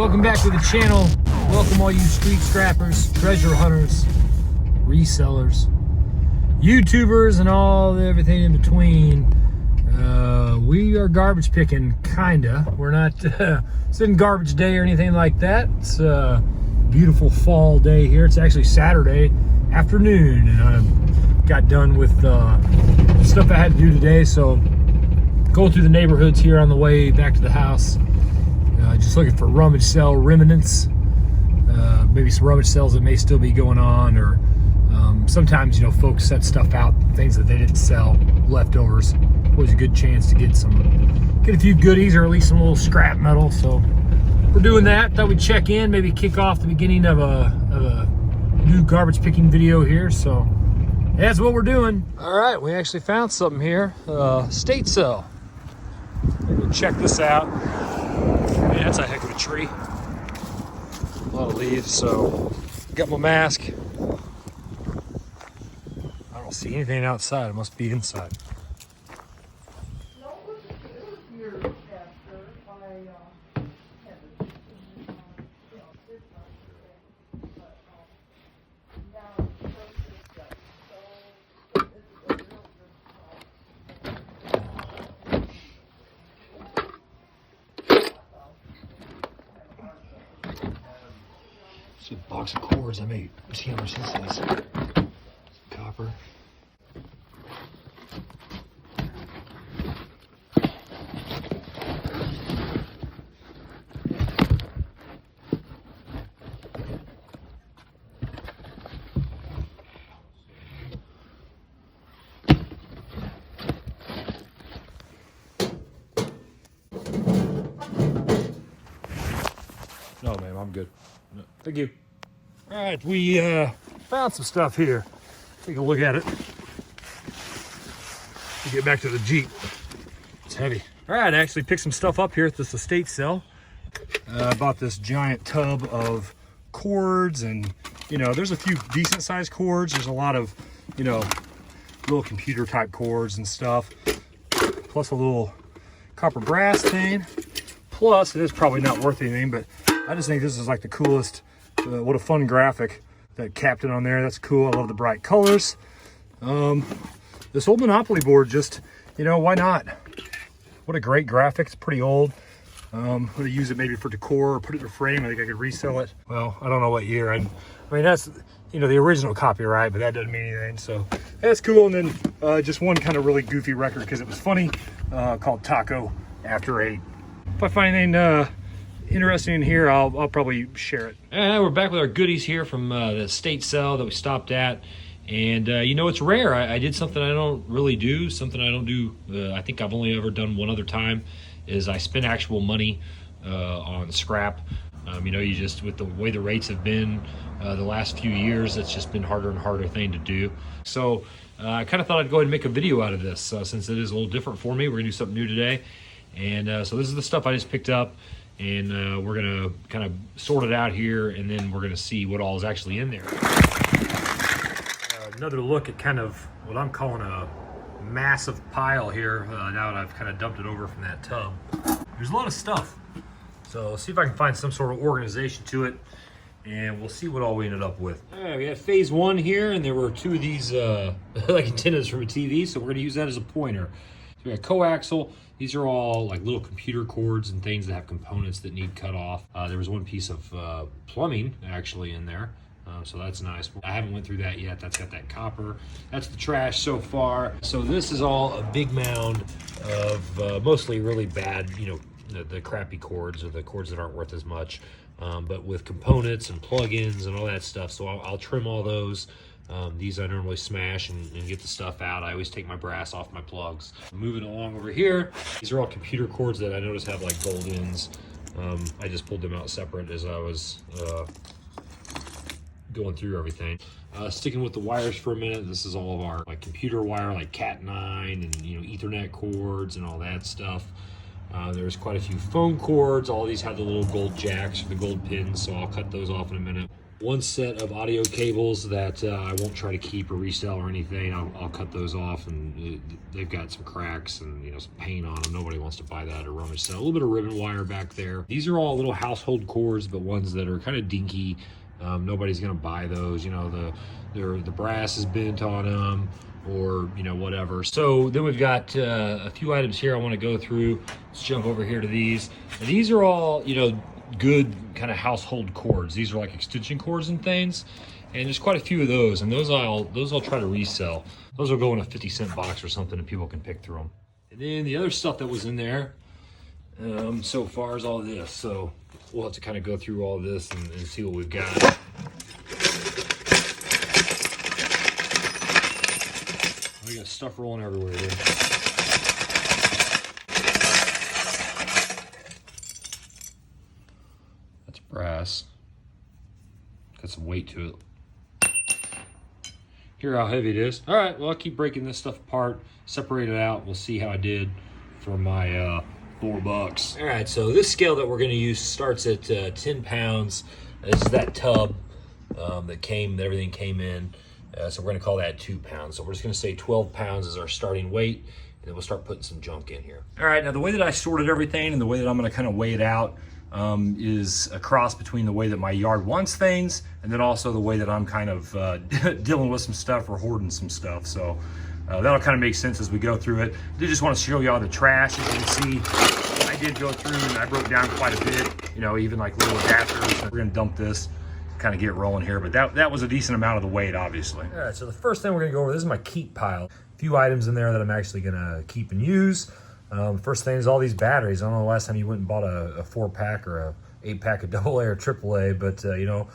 Welcome back to the channel. Welcome all you street scrappers, treasure hunters, resellers, YouTubers, and everything in between. We are garbage picking, kinda. We're not sitting garbage day or anything like that. It's a beautiful fall day here. It's actually Saturday afternoon, and I got done with stuff I had to do today. So going through the neighborhoods here on the way back to the house. Just looking for rummage sale remnants, maybe some rummage sales that may still be going on, or sometimes, you know, folks set stuff out, things that they didn't sell, leftovers. Always a good chance to get a few goodies, or at least some little scrap metal. So we're doing that. Thought we'd check in, maybe kick off the beginning of a new garbage picking video here. So that's what we're doing. All right, we actually found something here, estate sale. We'll check this out. Man, that's a heck of a tree. A lot of leaves. So got my mask. I don't see anything outside. It must be inside. A box of cords. I may see how much this is. Copper. No, ma'am, I'm good. No, thank you. All right, we found some stuff here. Take a look at it. We'll get back to the Jeep. It's heavy. All right, I actually picked some stuff up here at this estate sale. I bought this giant tub of cords, and you know, there's a few decent sized cords. There's a lot of, you know, little computer type cords and stuff. Plus a little copper brass thing. Plus, it is probably not worth anything, but I just think this is like the coolest. What a fun graphic that captain on there. That's cool. I love the bright colors. This old Monopoly board, just, you know, why not? What a great graphic. It's pretty old. I'm gonna use it maybe for decor or put it in a frame. I think I could resell it. Well, I don't know what year. I mean, that's, you know, the original copyright, but that doesn't mean anything. So that's cool. And then just one kind of really goofy record because it was funny, called Taco After 8. If I find anything interesting in here, I'll probably share it. We're back with our goodies here from the estate sale that we stopped at, and you know, it's rare. I did something I don't really do, something I don't do. I think I've only ever done one other time, is I spend actual money on scrap. You know, you just, with the way the rates have been the last few years, it's just been harder and harder thing to do. So I kind of thought I'd go ahead and make a video out of this since it is a little different for me. We're gonna do something new today, and so this is the stuff I just picked up. And we're gonna kind of sort it out here, and then we're gonna see what all is actually in there. Another look at kind of what I'm calling a massive pile here, now that I've kind of dumped it over from that tub. There's a lot of stuff. So let's see if I can find some sort of organization to it, and we'll see what all we ended up with. All right, we have phase one here, and there were two of these like antennas from a TV, so we're gonna use that as a pointer. So we got coaxial. These are all like little computer cords and things that have components that need cut off. There was one piece of plumbing actually in there, so that's nice. I haven't went through that yet. That's got that copper. That's the trash so far. So this is all a big mound of mostly really bad, you know, the crappy cords, or the cords that aren't worth as much, but with components and plugins and all that stuff. So I'll trim all those. These I normally smash and get the stuff out. I always take my brass off my plugs. Moving along over here, these are all computer cords that I notice have like gold ends. I just pulled them out separate as I was going through everything. Sticking with the wires for a minute, this is all of our like computer wire, like Cat9 and, you know, Ethernet cords and all that stuff. There's quite a few phone cords. All these have the little gold jacks or the gold pins, so I'll cut those off in a minute. One set of audio cables that I won't try to keep or resell or anything. I'll cut those off, and they've got some cracks and, you know, some paint on them. Nobody wants to buy that at a rummage sale. A little bit of ribbon wire back there. These are all little household cords, but ones that are kind of dinky. Nobody's gonna buy those. You know, the brass is bent on them, or, you know, whatever. So then we've got a few items here I want to go through. Let's jump over here to these. And these are all, you know, good kind of household cords. These are like extension cords and things, and there's quite a few of those, and those I'll try to resell. Those will go in a 50-cent box or something, and people can pick through them. And then the other stuff that was in there so far is all this, so we'll have to kind of go through all this and see what we've got. We got stuff rolling everywhere here. That's brass. Got some weight to it. Hear how heavy it is. All right, well, I'll keep breaking this stuff apart, separate it out. We'll see how I did for my $4. All right, so this scale that we're gonna use starts at 10 pounds. This is that tub that everything came in. So we're gonna call that 2 pounds. So we're just gonna say 12 pounds is our starting weight, and then we'll start putting some junk in here. All right, now the way that I sorted everything and the way that I'm gonna kind of weigh it out is a cross between the way that my yard wants things, and then also the way that I'm kind of dealing with some stuff or hoarding some stuff. So that'll kind of make sense as we go through it. I did just want to show you all the trash. As you can see, I did go through and I broke down quite a bit, you know, even like little adapters. We're gonna dump this, kind of get rolling here, but that was a decent amount of the weight, obviously. All right, so the first thing we're gonna go over, this is my keep pile. A few items in there that I'm actually gonna keep and use. First thing is all these batteries. I don't know the last time you went and bought a 4-pack or a 8-pack of AA or AAA, but you know,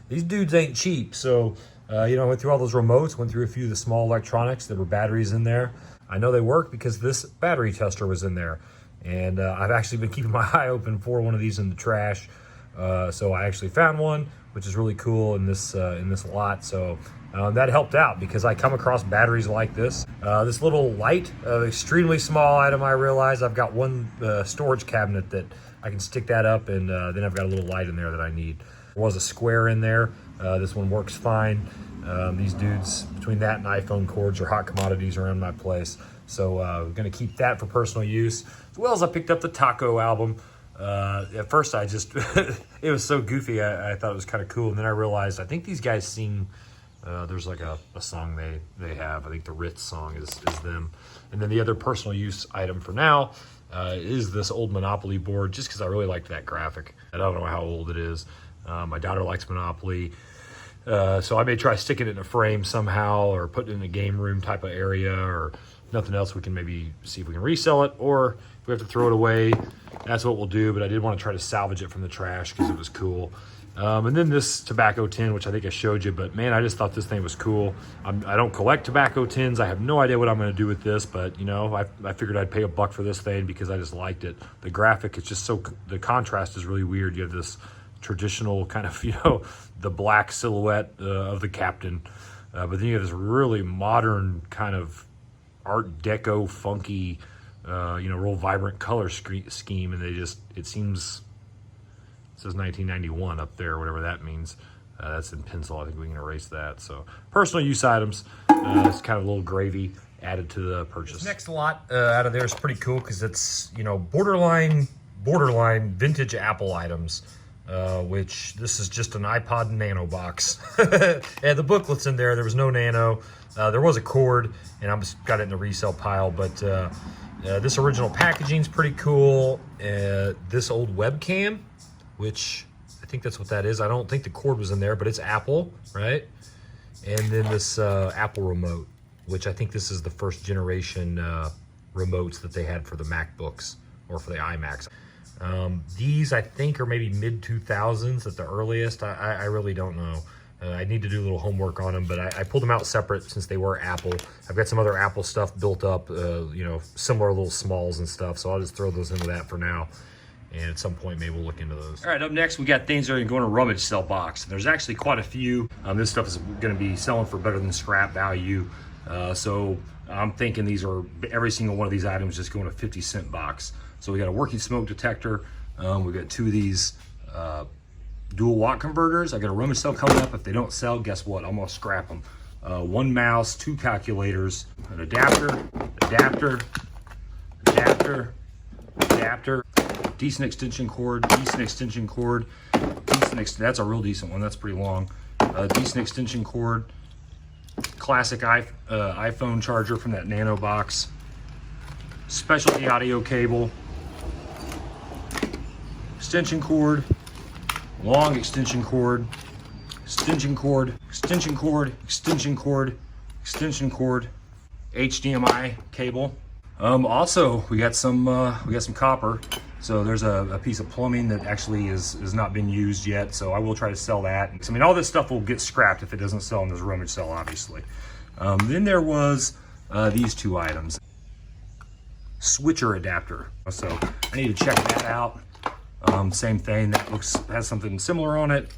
these dudes ain't cheap. So you know, I went through all those remotes, went through a few of the small electronics. There were batteries in there. I know they work because this battery tester was in there, and I've actually been keeping my eye open for one of these in the trash. So I actually found one, which is really cool in this lot. So that helped out because I come across batteries like this. This little light, extremely small item. I realize I've got one storage cabinet that I can stick that up, and then I've got a little light in there that I need. There was a square in there. This one works fine. These dudes, between that and iPhone cords, are hot commodities around my place. So I'm gonna keep that for personal use. As well as I picked up the taco album. At first I just, it was so goofy, I thought it was kind of cool. And then I realized, I think these guys sing, there's like a song they have. I think the Ritz song is them. And then the other personal use item for now is this old Monopoly board, just because I really liked that graphic. I don't know how old it is. My daughter likes Monopoly. So I may try sticking it in a frame somehow, or putting it in a game room type of area, or nothing else, we can maybe see if we can resell it, or if we have to throw it away, that's what we'll do. But I did want to try to salvage it from the trash because it was cool. And then this tobacco tin, which I think I showed you, but man, I just thought this thing was cool. I don't collect tobacco tins. I have no idea what I'm going to do with this, but you know, I figured I'd pay $1 for this thing because I just liked it. The graphic is just so, the contrast is really weird. You have this traditional kind of, you know, the black silhouette of the captain, but then you have this really modern kind of Art Deco funky, you know, real vibrant color scheme, and it seems, it says 1991 up there, whatever that means. That's in pencil. I think we can erase that. So personal use items, it's kind of a little gravy added to the purchase. This next lot out of there is pretty cool because it's, you know, borderline vintage Apple items. Which this is just an iPod Nano box. And the booklet's in there. There was no Nano. There was a cord, and I'm just got it in the resale pile. But this original packaging's pretty cool. This old webcam, which I think that's what that is. I don't think the cord was in there, but it's Apple, right? And then this Apple remote, which I think this is the first generation remotes that they had for the MacBooks or for the iMacs. These I think are maybe mid 2000s at the earliest. I really don't know. I need to do a little homework on them, but I pulled them out separate since they were Apple. I've got some other Apple stuff built up, you know, similar little smalls and stuff. So I'll just throw those into that for now. And at some point, maybe we'll look into those. All right, up next, we got things that are going to rummage sell box. There's actually quite a few. This stuff is going to be selling for better than scrap value. So I'm thinking these are, every single one of these items just going to 50-cent box. So we got a working smoke detector. We got 2 of these dual watt converters. I got a rummage sale coming up. If they don't sell, guess what? I'm gonna scrap them. One mouse, 2 calculators, an adapter, decent extension cord, that's a real decent one, that's pretty long. Decent extension cord, classic iPhone charger from that nano box, specialty audio cable, extension cord, long extension cord, HDMI cable. Also, we got some copper. So there's a piece of plumbing that actually is not been used yet. So I will try to sell that. I mean, all this stuff will get scrapped if it doesn't sell in this rummage sale, obviously. Then there was these 2 items. Switcher adapter. So I need to check that out. Same thing, that has something similar on it.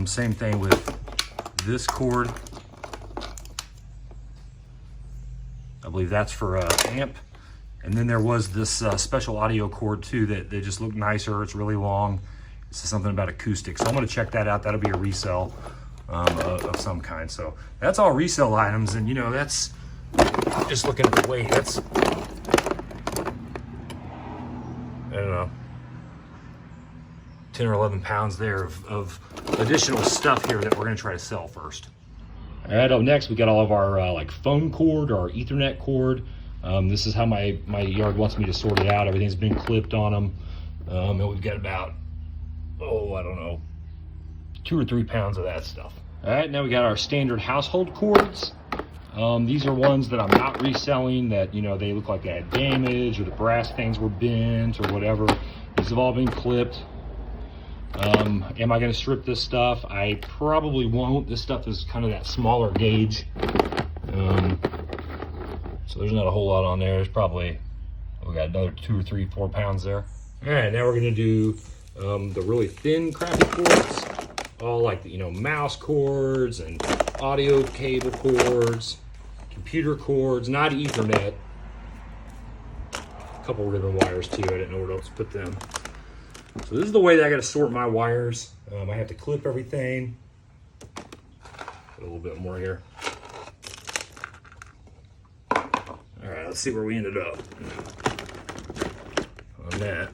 Same thing with this cord. I believe that's for amp. And then there was this special audio cord too that they just look nicer. It's really long. This is something about acoustics. So I'm gonna check that out. That'll be a resell of some kind. So that's all resell items. And you know, that's just looking at the weight. That's, I don't know, 10 or 11 pounds there of additional stuff here that we're gonna try to sell first. All right, up next, we got all of our like phone cord or Ethernet cord. This is how my yard wants me to sort it out. Everything's been clipped on them. And we've got about, I don't know, 2 or 3 pounds of that stuff. All right, now we got our standard household cords. These are ones that I'm not reselling that, you know, they look like they had damage or the brass things were bent or whatever. These have all been clipped. Am I going to strip this stuff? I probably won't. This stuff is kind of that smaller gauge. So there's not a whole lot on there. There's probably, we got another 2 or 3, 4 pounds there. All right, now we're going to do the really thin crappy cords. All like the, you know, mouse cords and audio cable cords, computer cords, not Ethernet. A couple ribbon wires too. I didn't know where else to put them. So this is the way that I got to sort my wires. I have to clip everything. Put a little bit more here. All right, let's see where we ended up on that.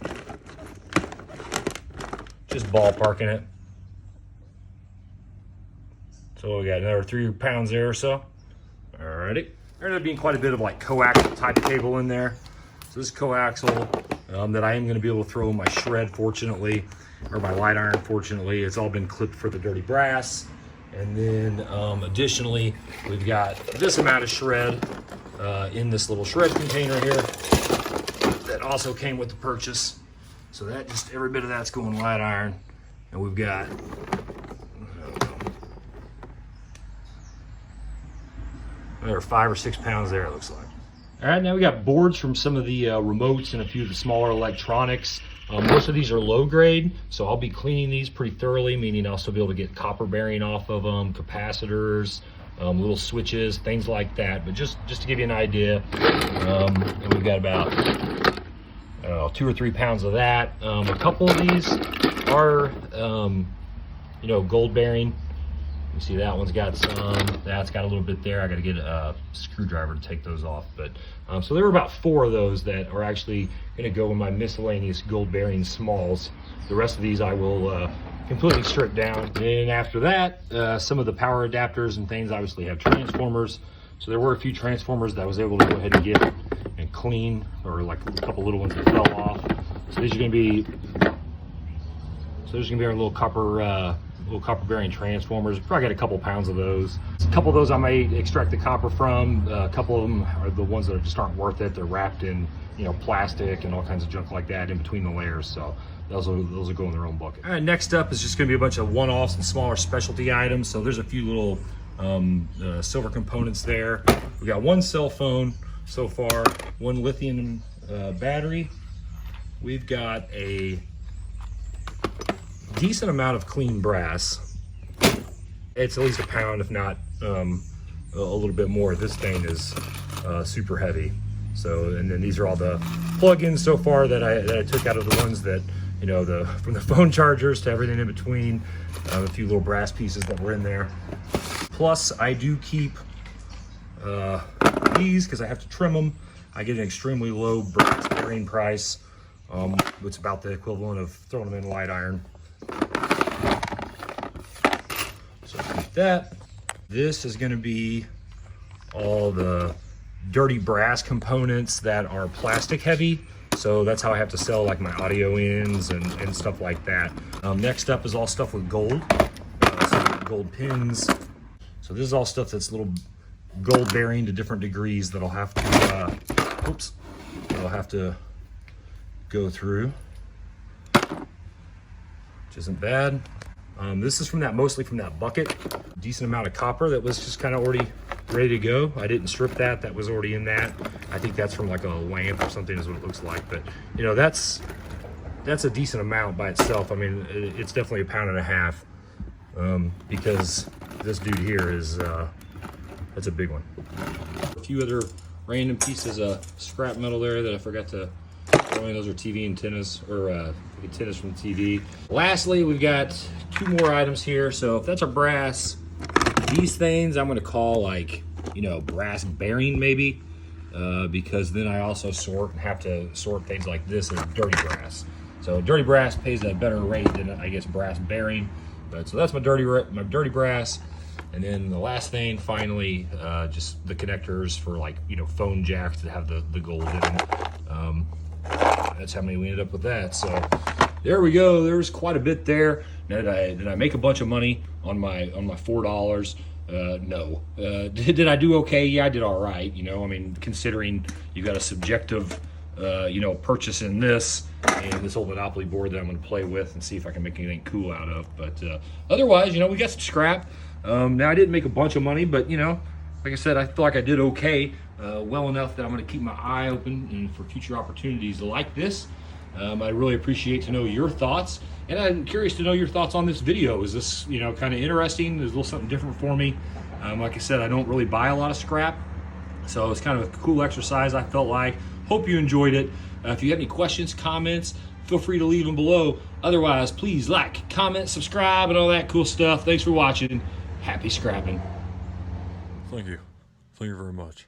Just ballparking it. So we got another 3 pounds there or so. Alrighty. There ended up being quite a bit of like coaxial type cable in there. So this coaxial that I am going to be able to throw in my shred, fortunately, or my light iron, fortunately. It's all been clipped for the dirty brass. And then additionally, we've got this amount of shred in this little shred container here that also came with the purchase. So that just, every bit of that's going light iron. And we've got, there are 5 or 6 pounds there, it looks like. All right, now we got boards from some of the remotes and a few of the smaller electronics. Most of these are low grade, so I'll be cleaning these pretty thoroughly, meaning I'll still be able to get copper bearing off of them, capacitors, little switches, things like that. But just to give you an idea, and we've got about, I don't know, 2 or 3 pounds of that. A couple of these are, you know, gold bearing. You see that one's got some, that's got a little bit there. I got to get a screwdriver to take those off. But so there were about 4 of those that are actually going to go in my miscellaneous gold bearing smalls. The rest of these I will completely strip down. And after that, some of the power adapters and things obviously have transformers. So there were a few transformers that I was able to go ahead and get and clean, or like a couple little ones that fell off. So these are going to be, our little copper bearing transformers. Probably got a couple pounds of those. A couple of those I may extract the copper from. A couple of them are the ones that just aren't worth it. They're wrapped in, you know, plastic and all kinds of junk like that in between the layers. So those will go in their own bucket. All right, next up is just going to be a bunch of one-offs and smaller specialty items. So there's a few little silver components there. We got 1 cell phone so far, 1 lithium battery. We've got a decent amount of clean brass. It's at least a pound, if not a little bit more. This thing is super heavy. So, and then these are all the plugins so far that I took out of the ones that, you know, from the phone chargers to everything in between, a few little brass pieces that were in there. Plus, I do keep these because I have to trim them. I get an extremely low brass bearing price. It's about the equivalent of throwing them in light iron. So keep that. This is going to be all the dirty brass components that are plastic heavy. So that's how I have to sell like my audio ends and stuff like that. Next up is all stuff with gold. So gold pins. So this is all stuff that's little gold bearing to different degrees that I'll have to, I'll have to go through, which isn't bad. This is mostly from that bucket. Decent amount of copper that was just kind of already ready to go. I didn't strip that. That was already in that. I think that's from like a lamp or something is what it looks like. But you know, that's a decent amount by itself. I mean, it's definitely 1.5 pounds because this dude here is, that's a big one. A few other random pieces of scrap metal there that I forgot to throw in. Those are TV antennas, or antennas from the TV. Lastly, we've got 2 more items here. So if that's our brass, these things I'm gonna call like, you know, brass bearing maybe, because then I also have to sort things like this as dirty brass. So dirty brass pays a better rate than, I guess, brass bearing. But so that's my dirty brass. And then the last thing, finally, just the connectors for, like, you know, phone jacks that have the gold in them. That's how many we ended up with that. So there we go. There's quite a bit there. Now, did I make a bunch of money on my $4? No. Did I do okay? Yeah, I did all right. You know, I mean, considering you got a subjective, you know, purchase in this and this old Monopoly board that I'm going to play with and see if I can make anything cool out of. But otherwise, you know, we got some scrap. Now, I didn't make a bunch of money, but, you know, like I said, I feel like I did okay, well enough that I'm going to keep my eye open and for future opportunities like this. I really appreciate to know your thoughts, and I'm curious to know your thoughts on this video. Is this, you know, kind of interesting? Is a little something different for me? Like I said, I don't really buy a lot of scrap, so it's kind of a cool exercise, I felt like. Hope you enjoyed it. If you have any questions, comments, feel free to leave them below. Otherwise, please like, comment, subscribe, and all that cool stuff. Thanks for watching. Happy scrapping. Thank you. Thank you very much.